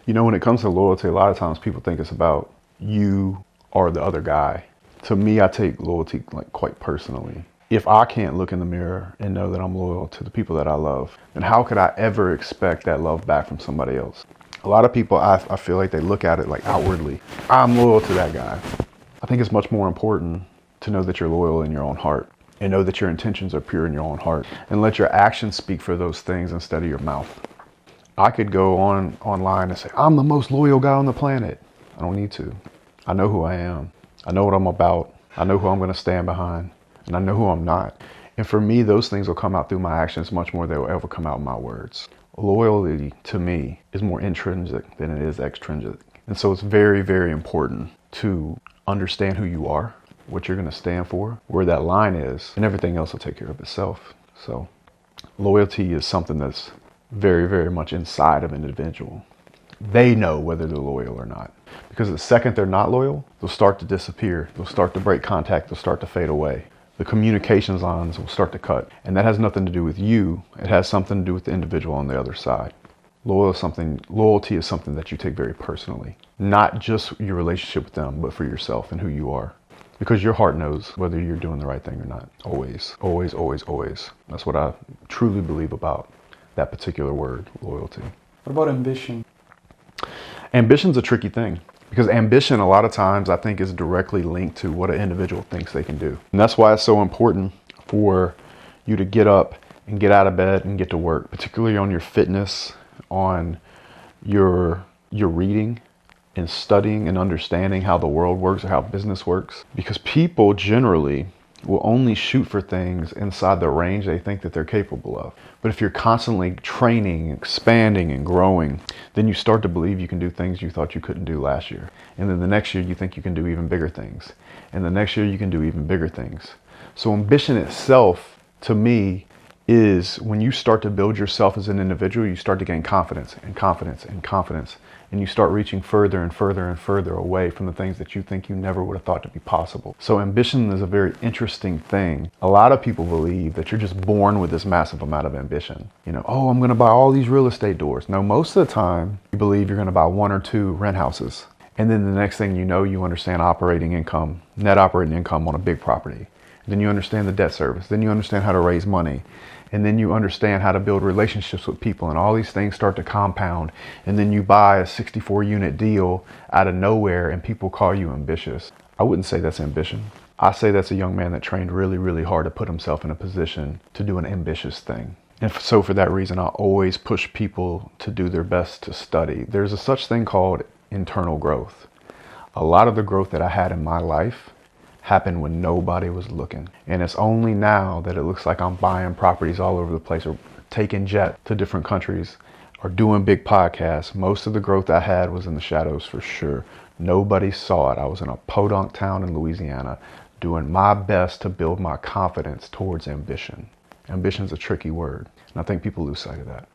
You know, when it comes to loyalty, a lot of times people think it's about you or the other guy. To me, I take loyalty like quite personally. If I can't look in the mirror and know that I'm loyal to the people that I love, then how could I ever expect that love back from somebody else? A lot of people, I feel like they look at it like outwardly. I'm loyal to that guy. I think it's much more important to know that you're loyal in your own heart and know that your intentions are pure in your own heart and let your actions speak for those things instead of your mouth. I could go online and say, I'm the most loyal guy on the planet. I don't need to. I know who I am. I know what I'm about. I know who I'm going to stand behind. And I know who I'm not. And for me, those things will come out through my actions much more than they will ever come out in my words. Loyalty to me is more intrinsic than it is extrinsic. And so it's very, very important to understand who you are, what you're going to stand for, where that line is, and everything else will take care of itself. So loyalty is something that's very, very much inside of an individual. They know whether they're loyal or not. Because the second they're not loyal, they'll start to disappear. They'll start to break contact. They'll start to fade away. The communications lines will start to cut. And that has nothing to do with you. It has something to do with the individual on the other side. Loyalty is something that you take very personally. Not just your relationship with them, but for yourself and who you are. Because your heart knows whether you're doing the right thing or not. Always, always, always, always. That's what I truly believe about that particular word, loyalty. What about ambition? Ambition's a tricky thing. Because ambition, a lot of times, I think is directly linked to what an individual thinks they can do. And that's why it's so important for you to get up and get out of bed and get to work, particularly on your fitness, on your reading and studying and understanding how the world works or how business works. Because people generally will only shoot for things inside the range they think that they're capable of. But if you're constantly training, expanding, and growing, then you start to believe you can do things you thought you couldn't do last year. And then the next year you think you can do even bigger things. And the next year you can do even bigger things. So ambition itself, to me, is when you start to build yourself as an individual, you start to gain confidence and confidence and confidence. And you start reaching further and further and further away from the things that you think you never would have thought to be possible. So ambition is a very interesting thing. A lot of people believe that you're just born with this massive amount of ambition. You know, oh, I'm going to buy all these real estate doors. No, most of the time you believe you're going to buy 1 or 2 rent houses. And then the next thing you know, you understand operating income, net operating income on a big property. Then you understand the debt service. Then you understand how to raise money. And then you understand how to build relationships with people, and all these things start to compound. And then you buy a 64-unit deal out of nowhere and people call you ambitious. I wouldn't say that's ambition. I say that's a young man that trained really, really hard to put himself in a position to do an ambitious thing. And so for that reason, I always push people to do their best to study. There's a such thing called internal growth. A lot of the growth that I had in my life happened when nobody was looking. And it's only now that it looks like I'm buying properties all over the place or taking jet to different countries or doing big podcasts. Most of the growth I had was in the shadows for sure. Nobody saw it. I was in a podunk town in Louisiana doing my best to build my confidence towards ambition. Ambition's a tricky word, and I think people lose sight of that.